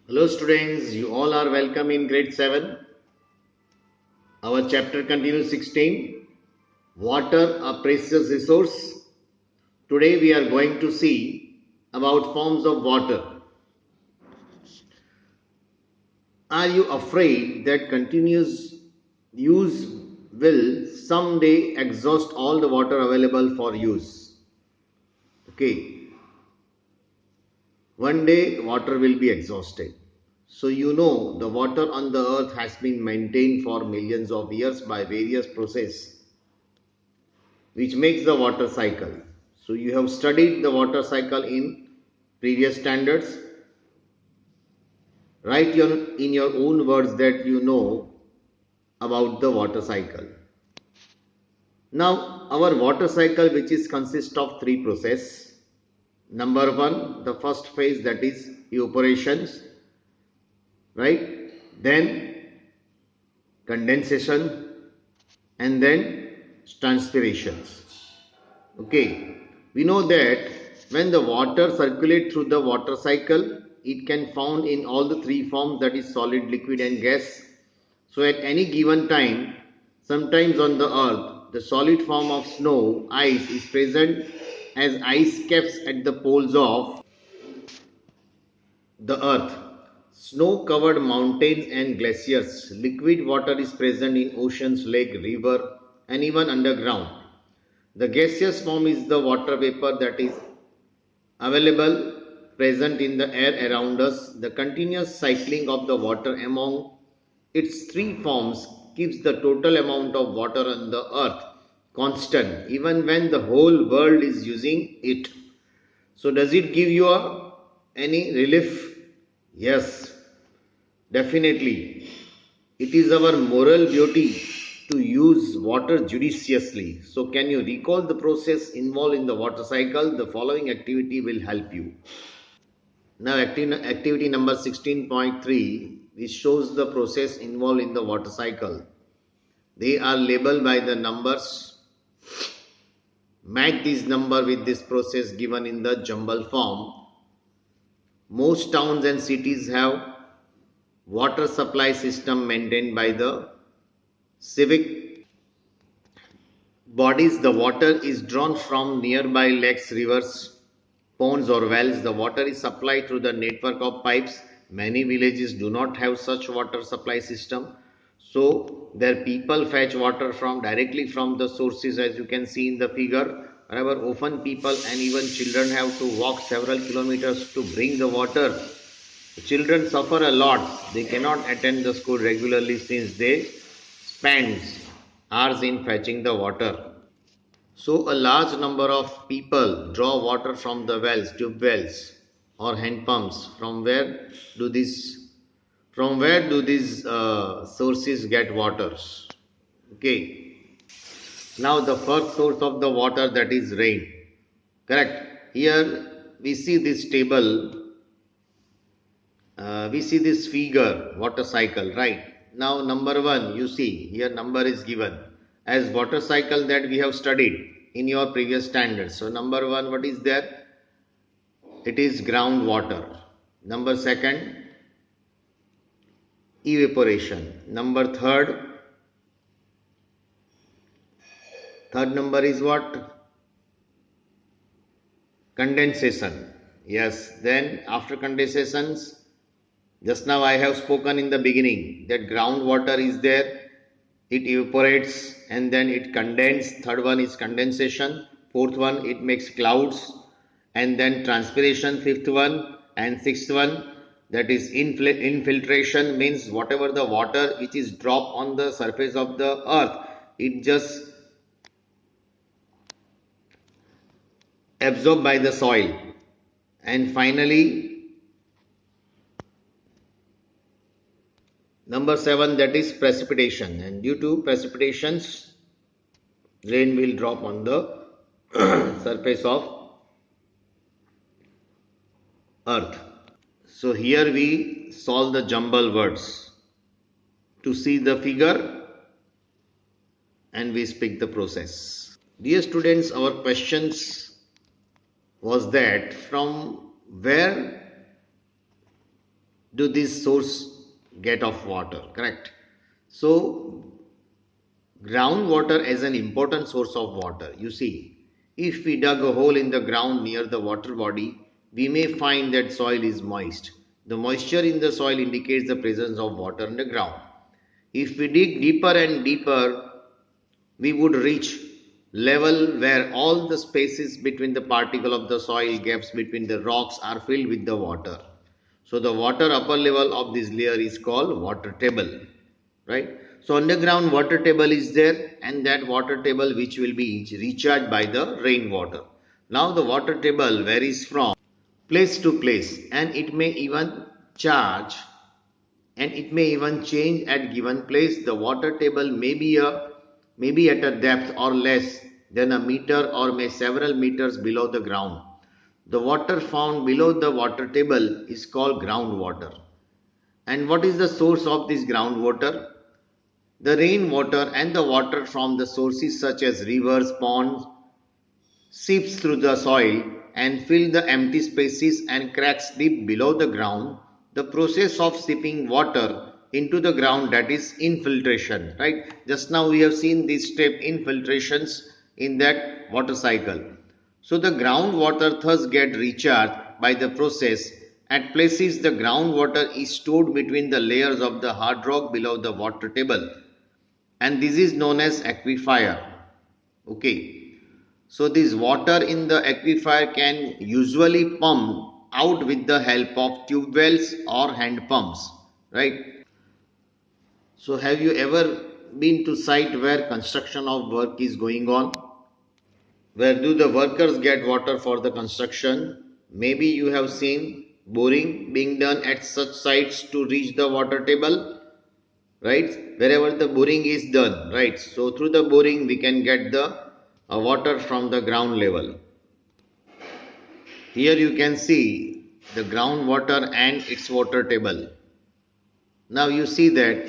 Hello students, you all are welcome in grade 7. Our chapter continues 16. Water, a precious resource. Today we are going to see about forms of water. Are you afraid that continuous use will someday exhaust all the water available for use? Okay, one day water will be exhausted. So you know the water on the earth has been maintained for millions of years by various processes which makes the water cycle. So you have studied the water cycle in previous standards. Write in your own words that you know about the water cycle. Now our water cycle, which is consist of three processes. Number one, the first phase, that is evaporations, right? Then condensation, and then transpirations. Okay, we know that when the water circulates through the water cycle, it can found in all the three forms, that is solid, liquid and gas. So at any given time, sometimes on the earth, the solid form of snow, ice is present as ice caps at the poles of the earth. Snow covered mountains and glaciers. Liquid water is present in oceans, lake, river and even underground. The gaseous form is the water vapor that is available present in the air around us. The continuous cycling of the water among its three forms keeps the total amount of water on the earth constant even when the whole world is using it. So does it give you any relief? Yes, definitely. It is our moral duty to use water judiciously. So, can you recall the process involved in the water cycle? The following activity will help you. Now, activity number 16.3, which shows the process involved in the water cycle. They are labeled by the numbers. Match this number with this process given in the jumble form. Most towns and cities have water supply system maintained by the civic bodies. The water is drawn from nearby lakes, rivers, ponds or wells. The water is supplied through the network of pipes. Many villages do not have such water supply system, so their people fetch water from directly from the sources, as you can see in the figure. However, often people and even children have to walk several kilometers to bring the water. The children suffer a lot. They cannot attend the school regularly since they spend hours in fetching the water. So a large number of people draw water from the wells, tube wells or hand pumps. From where do these sources get waters? Okay. Now the first source of the water, that is rain. Correct. Here we see this table, we see this figure, water cycle, right? Now number one, you see here number is given as water cycle that we have studied in your previous standards. So number one, what is there? It is groundwater. Number second, evaporation. Number third number is what? Condensation. Yes, then after condensations, just now I have spoken in the beginning that groundwater is there, it evaporates and then it condenses. Third one is condensation. Fourth one, it makes clouds, and then transpiration. Fifth one, and sixth one, that is infiltration, means whatever the water which is dropped on the surface of the earth, it just absorbed by the soil. And finally, number 7, that is precipitation, and due to precipitations rain will drop on the surface of earth. So here we solve the jumble words to see the figure and we speak the process. Dear students, our questions was that from where do this source get of water, correct? So groundwater as an important source of water. You see, if we dug a hole in the ground near the water body, we may find that soil is moist. The moisture in the soil indicates the presence of water underground. If we dig deeper and deeper, we would reach level where all the spaces between the particle of the soil gaps between the rocks are filled with the water. So the water upper level of this layer is called water table, right? So underground water table is there, and that water table which will be recharged by the rainwater. Now the water table varies from place to place, and charge it may even change at given place. The water table may be at a depth or less than a meter or may several meters below the ground. The water found below the water table is called groundwater. And what is the source of this groundwater? The rainwater and the water from the sources such as rivers, ponds seeps through the soil and fill the empty spaces and cracks deep below the ground. The process of seeping water into the ground, that is infiltration, right? Just now we have seen this step infiltrations in that water cycle. So the groundwater thus get recharged by the process. At places the groundwater is stored between the layers of the hard rock below the water table, and this is known as aquifer. Okay, so this water in the aquifer can usually pump out with the help of tube wells or hand pumps, right? So have you ever been to site where construction of work is going on? Where do the workers get water for the construction? Maybe you have seen boring being done at such sites to reach the water table, right? Wherever the boring is done, right? So through the boring we can get the water from the ground level. Here you can see the groundwater and its water table. Now you see that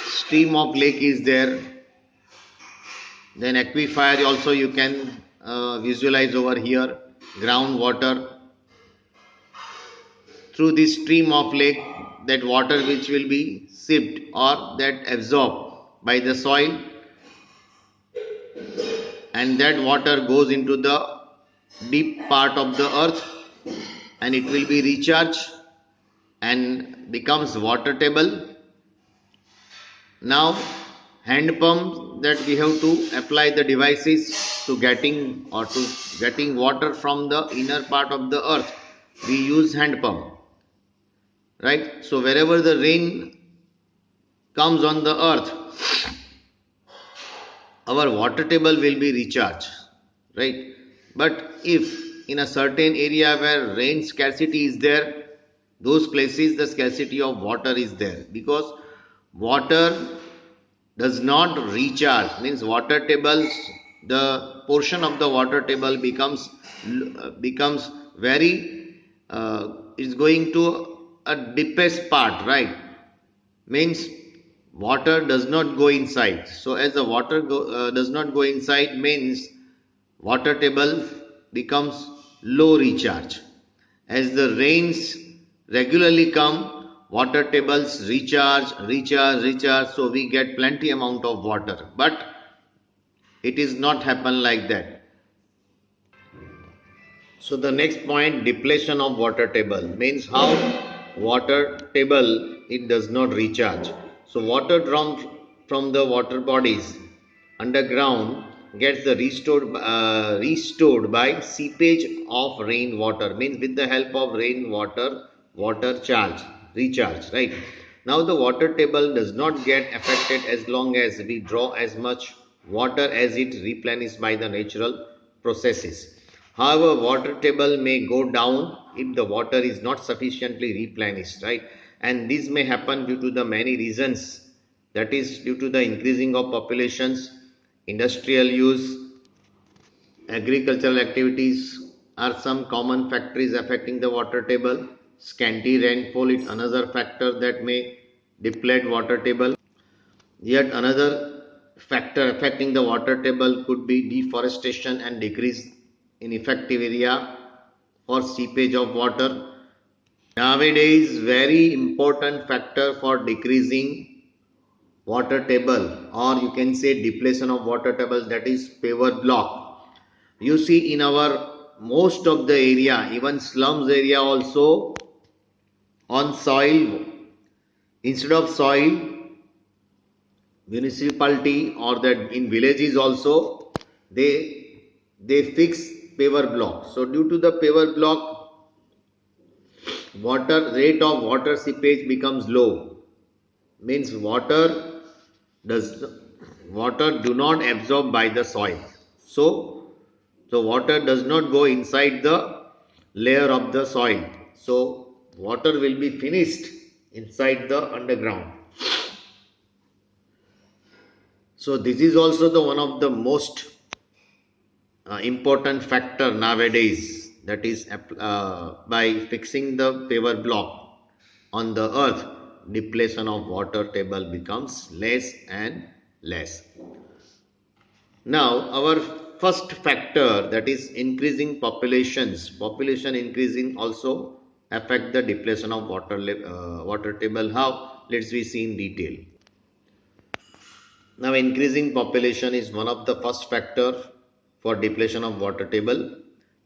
stream of lake is there, then aquifer also you can visualize over here, groundwater. Through this stream of lake, that water which will be sipped or that absorbed by the soil, and that water goes into the deep part of the earth and it will be recharged and becomes water table. Now hand pump, that we have to apply the devices to getting water from the inner part of the earth, we use hand pump, right? So wherever the rain comes on the earth, our water table will be recharged, right? But if in a certain area where rain scarcity is there, those places the scarcity of water is there, because water does not recharge, means water tables, the portion of the water table becomes very is going to a deepest part, right? Means water does not go inside. So as the water does not go inside, means water table becomes low recharge. As the rains regularly come, water tables recharge, so we get plenty amount of water. But it is not happen like that. So the next point, depletion of water table, means how water table it does not recharge. So water drawn from the water bodies underground gets the restored by seepage of rainwater, means with the help of rainwater water recharge, right? Now the water table does not get affected as long as we draw as much water as it replenished by the natural processes. However, water table may go down if the water is not sufficiently replenished, right? And this may happen due to the many reasons, that is due to the increasing of populations, industrial use, agricultural activities are some common factors affecting the water table. Scanty rainfall is another factor that may deplete water table. Yet another factor affecting the water table could be deforestation and decrease in effective area for seepage of water. Nowadays very important factor for decreasing water table, or you can say depletion of water table, that is paver block. You see in our most of the area, even slums area also, on soil, instead of soil, municipality or that in villages also, they fix paver block. So due to the paver block, water rate of water seepage becomes low, means does water do not absorb by the soil. So so water does not go inside the layer of the soil, so water will be finished inside the underground. So this is also the one of the most important factor nowadays, that is by fixing the paver block on the earth, depletion of water table becomes less and less. Now our first factor, that is increasing population increasing also affect the depletion of water table. How? Let's we see in detail. Now increasing population is one of the first factor for depletion of water table.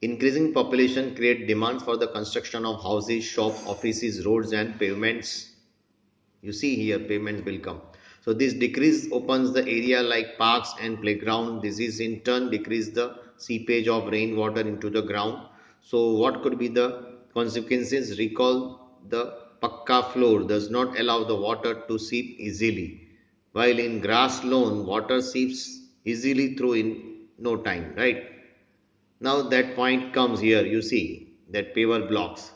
Increasing population create demands for the construction of houses, shop, offices, roads and pavements. You see here pavements will come. So this decrease opens the area like parks and playground. This is in turn decrease the seepage of rainwater into the ground. So what could be the consequences? Recall, the pakka floor does not allow the water to seep easily, while in grass lawn water seeps easily through in no time, right? Now that point comes here, you see that paver blocks.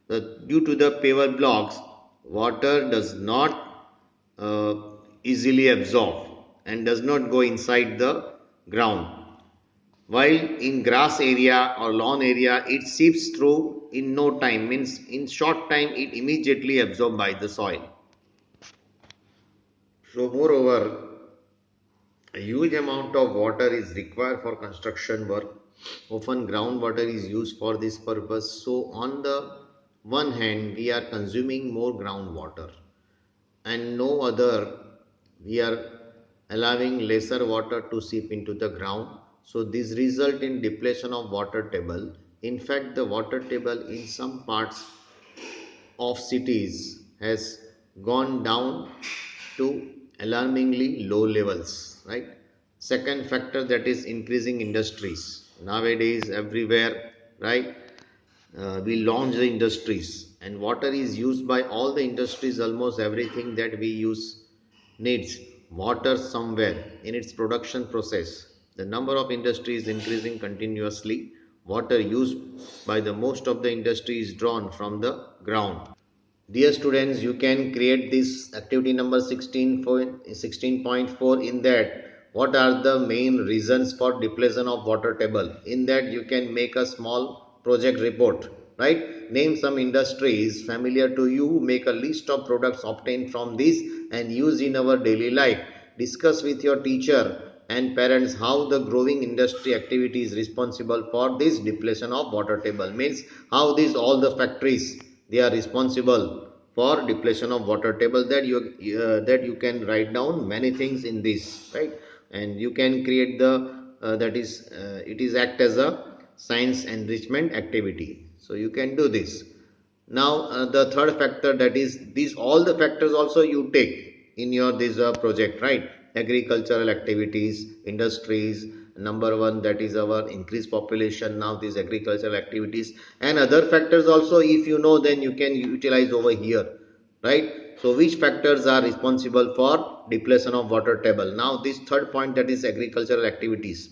Due to the paver blocks, water does not uh, easily absorb and does not go inside the ground. While in grass area or lawn area, it seeps through in no time, means in short time it immediately absorbed by the soil. So moreover, a huge amount of water is required for construction work. Often groundwater is used for this purpose. So on the one hand, we are consuming more groundwater, and no other, we are allowing lesser water to seep into the ground. So this result in depletion of water table. In fact, the water table in some parts of cities has gone down to alarmingly low levels, right? Second factor, that is increasing industries. Nowadays everywhere, right, we launch the industries and water is used by all the industries. Almost everything that we use needs water somewhere in its production process. The number of industries is increasing continuously. Water used by the most of the industry is drawn from the ground. Dear students, you can create this activity number 16.4. In that, what are the main reasons for depletion of water table? In that, you can make a small project report, right? Name some industries familiar to you, make a list of products obtained from this and use in our daily life. Discuss with your teacher and parents how the growing industry activity is responsible for this depletion of water table. Means how these all the factories, they are responsible for depletion of water table. That you can write down many things in this, right? And you can create the it is act as a science enrichment activity, so you can do this. Now the third factor, that is these all the factors also you take in your this project, right? Agricultural activities, industries, number one, that is our increased population. Now these agricultural activities and other factors also, if you know, then you can utilize over here, right? So which factors are responsible for depletion of water table? Now this third point, that is agricultural activities.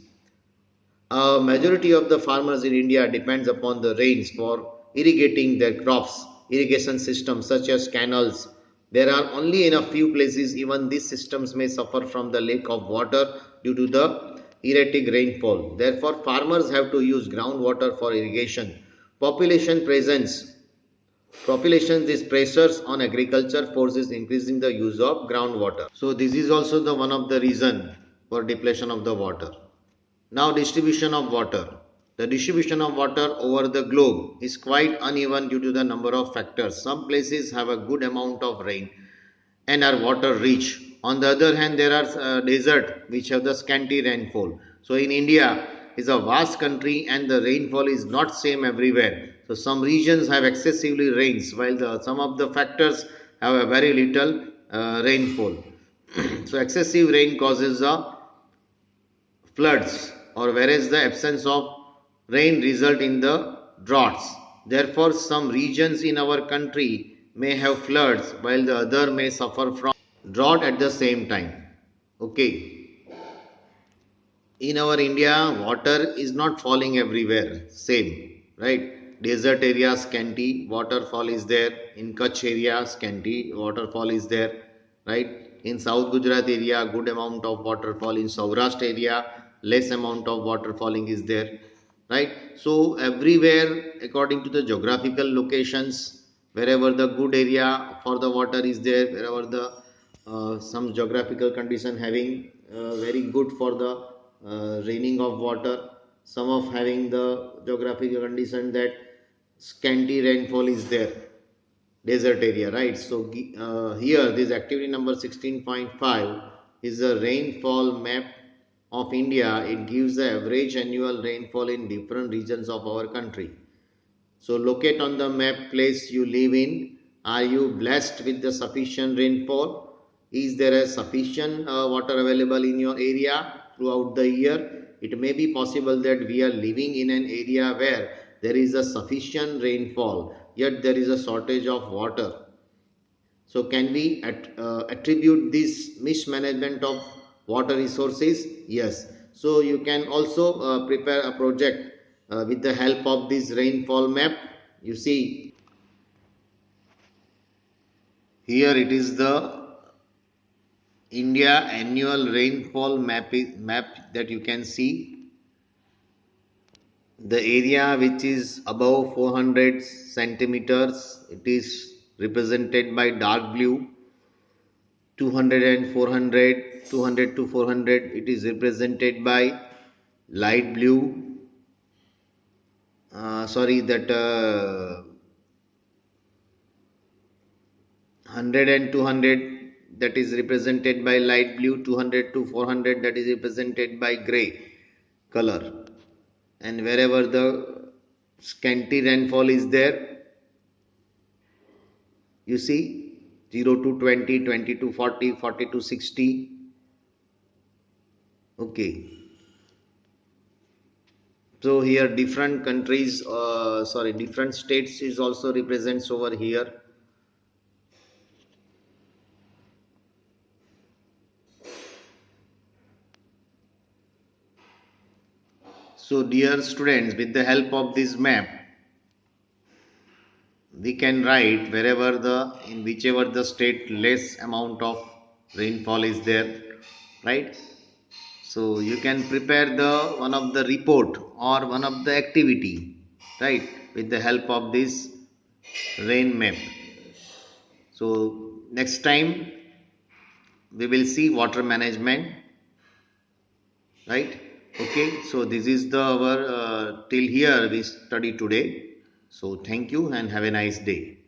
A majority of the farmers in India depends upon the rains for irrigating their crops. Irrigation systems such as canals, there are only in a few places. Even these systems may suffer from the lack of water due to the erratic rainfall. Therefore, farmers have to use groundwater for irrigation. Population presence. Population, these pressures on agriculture forces increasing the use of groundwater. So this is also the one of the reason for depletion of the water. Now distribution of water. The distribution of water over the globe is quite uneven due to the number of factors. Some places have a good amount of rain and are water rich. On the other hand, there are desert which have the scanty rainfall. So in India is a vast country and the rainfall is not same everywhere. So some regions have excessively rains while some of the factors have a very little rainfall. So excessive rain causes floods, or whereas the absence of rain result in the droughts. Therefore some regions in our country may have floods while the other may suffer from drought at the same time. Okay, in our India water is not falling everywhere same, right? Desert area scanty waterfall is there, in Kutch area scanty waterfall is there, right? In South Gujarat area good amount of waterfall, in Saurashtra area less amount of waterfalling is there, right? So everywhere according to the geographical locations, wherever the good area for the water is there, wherever the some geographical condition having very good for the raining of water, some of having the geographical condition that scanty rainfall is there, desert area, right? So here this activity number 16.5 is the rainfall map of India. It gives the average annual rainfall in different regions of our country. So locate on the map place you live in. Are you blessed with the sufficient rainfall? Is there a sufficient water available in your area throughout the year? It may be possible that we are living in an area where there is a sufficient rainfall, yet there is a shortage of water. So can we attribute this mismanagement of water resources? Yes. So you can also prepare a project with the help of this rainfall map. You see here it is the India annual rainfall map that you can see. The area which is above 400 centimeters, it is represented by dark blue. 200 and 400, 200 to 400, it is represented by light blue. Sorry, that 100 and 200, that is represented by light blue. 200 to 400, that is represented by gray color. And wherever the scanty rainfall is there, you see 0 to 20, 20 to 40, 40 to 60. Okay. So here different countries, different states is also represents over here. So dear students, with the help of this map, we can write wherever in whichever the state less amount of rainfall is there, right? So you can prepare the one of the report or one of the activity, right, with the help of this rain map. So next time we will see water management, right? Okay, so this is the our till here we study today. So thank you and have a nice day.